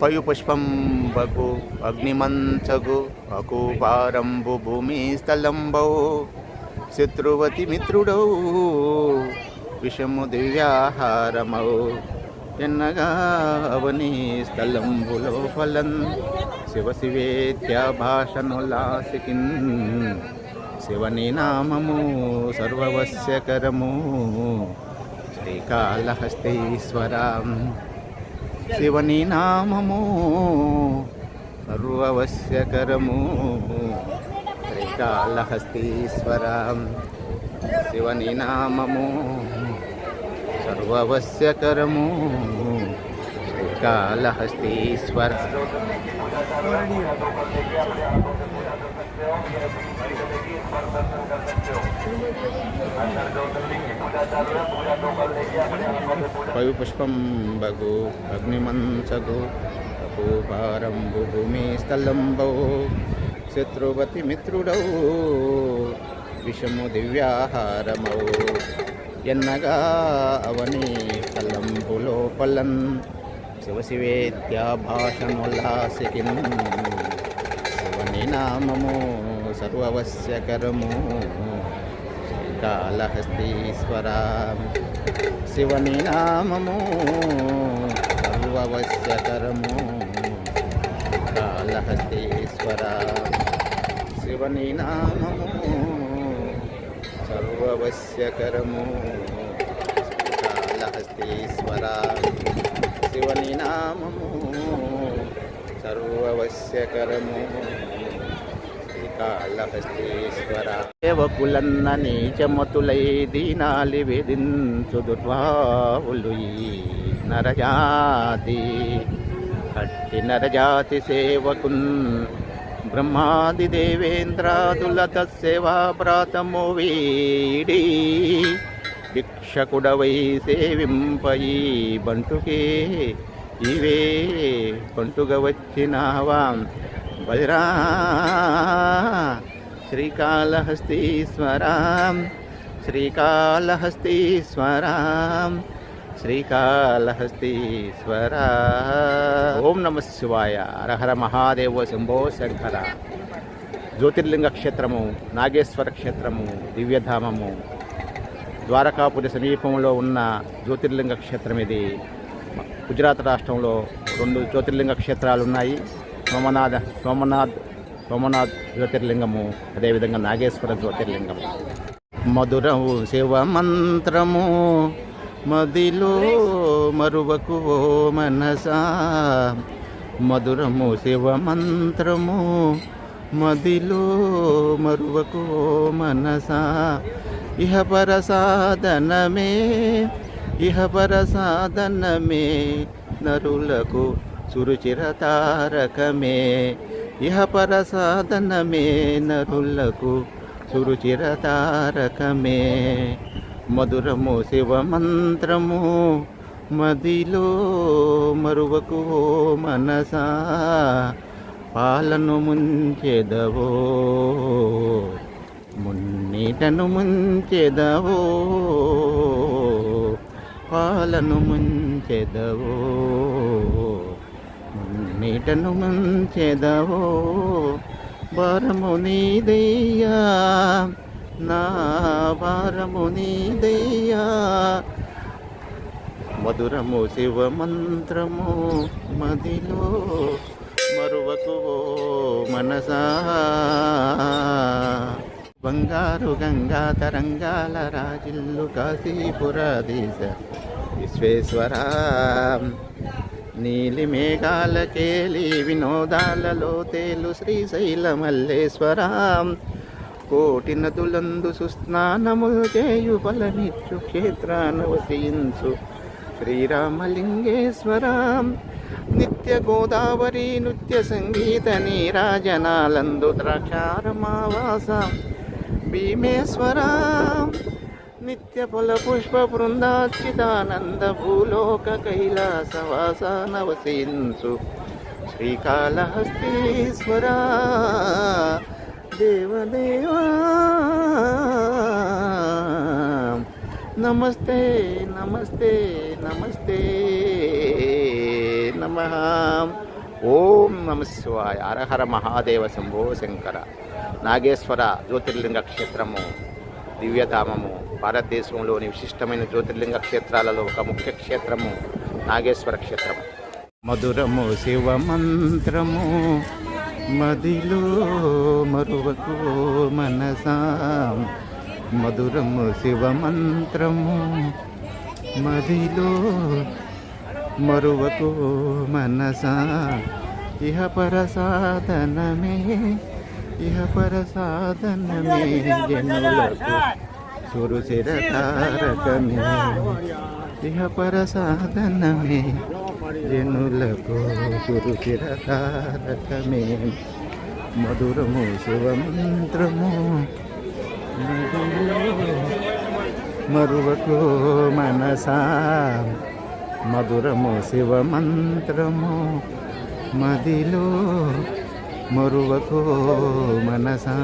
పయుపుష్పం బగు అగ్నిమంచగు అకూపారంబు భూమి స్థలంబౌ శత్రువతి మిత్రుడౌ విషము దివ్యాహారమౌ ఎన్నగా అవని స్థలంబులో ఫలన్ శివ శివేత్యా భాషనులాసికిన్ శివని నామము సర్వవశ్యకరము శ్రీకాళహస్తీశ్వరం శివని నామము సర్వవశ్యకరము శ్రీకాళహస్తీశ్వరం శివని నామము సర్వవశ్యకరము శ్రీకాళహస్తీశ్వర పయుపుష్పం బగు అగ్నిమంచగు అకూపారంబు భూమి స్థలంబౌ శత్రువతి మిత్రుడౌ విషము దివ్యాహారమౌ ఎన్నగా అవని స్థలంబులో పలన్ శివ శివేత్యా భాషనులాసికిన్ శివని నామము సర్వవశ్యకరము శ్రీకాళహస్తీశ్వర శివని నామము సర్వవశ్యకరము కాళహస్తీశ్వర శివని నామము సర్వవశ్యకరము కాళహస్తీశ్వర శివని నామము సర్వవశ్యకరము శ్రీకాళహస్తీశ్వర సేవకులన్న నీచమతులై దీనాలి వేదించుదుర్వావులు ఈ నరజాతి అట్టి నరజాతి సేవకున్ బ్రహ్మాది దేవేంద్రాదుల తస్సేవా ప్రాతము వీడి భిక్షకుడవై సేవింపయి బంటుకే ఇవే పంటుగా వచ్చినావా బలిరా శ్రీకాళహస్తీశ్వర శ్రీకాళహస్తీశ్వర శ్రీకాళహస్తీశ్వర. ఓం నమ శివాయ. హరహర మహాదేవ శంభో శంకర. జ్యోతిర్లింగ క్షేత్రము, నాగేశ్వర క్షేత్రము, దివ్యధామము, ద్వారకాపురి సమీపంలో ఉన్న జ్యోతిర్లింగ క్షేత్రం ఇది. గుజరాత్ రాష్ట్రంలో 2 జ్యోతిర్లింగ క్షేత్రాలు ఉన్నాయి. సోమనాథ్ జ్యోతిర్లింగము, అదేవిధంగా నాగేశ్వర జ్యోతిర్లింగము. మధురము శివ మంత్రము మదిలో మరువకు ఓ మనసా. మధురము శివ మంత్రము మదిలో మరువకు ఓ మనసా. ఇహపర సాధనమే నరులకు సురుచిర తారకమే. ఇహపర సాధనమే నరులకు సురుచిర తారకమే. మధురము శివ మంత్రము మదిలో మరువకు ఓ మనసా. పాలను ముంచెదవో మున్నీటను ముంచెదవో. పాలను ముంచెదవో మున్నీటను ముంచెదవో. భారము నీదయ్యా నా భారము నీదయ్యా. మధురము శివ మంత్రము మదిలో మరువకు ఓ మనసా. బంగారు గంగా తరంగాల రాజిల్లు కాశీపురాధీశ విశ్వేశ్వర. నీలి మేఘాల కేలి వినోదాలలో తేలు శ్రీశైల మల్లేశ్వర. కోటి నదులందు సుస్నానములు చేయు బలనిచ్చు క్షేత్రాన వసించు శ్రీరామలింగేశ్వర. నిత్య గోదావరి నృత్య సంగీత నీరాజనాలందు ద్రాక్షారమావాస భీమేశ్వర. నిత్య ఫల పుష్ప బృందాచితానంద భూలోక కైలాసవాస నవసించు శ్రీకాళహస్తీశ్వర. దేవదేవా నమస్తే నమస్తే నమస్తే నమస్తే. నమ. ఓం నమ శివాయ. హరహర మహాదేవ శంభో శంకర. నాగేశ్వర జ్యోతిర్లింగ క్షేత్రము దివ్యధామము. భారతదేశంలోని విశిష్టమైన జ్యోతిర్లింగ క్షేత్రాలలో ఒక ముఖ్య క్షేత్రము నాగేశ్వర క్షేత్రము. మధురము శివ మంత్రము మదిలో మరువకు మనసా. మధురము శివ మంత్రము మదిలో మరువకు మనసా. ఇహ పర సాధనమే జనులకు సురుచిర తారకమే. ఇహ పర సాధనమే జనులకు సురుచిర తారకమే. మధురము శివ మంత్రము మరువకు మనసా. మధురము శివ మంత్రము మదిలో మరువకు మనసా.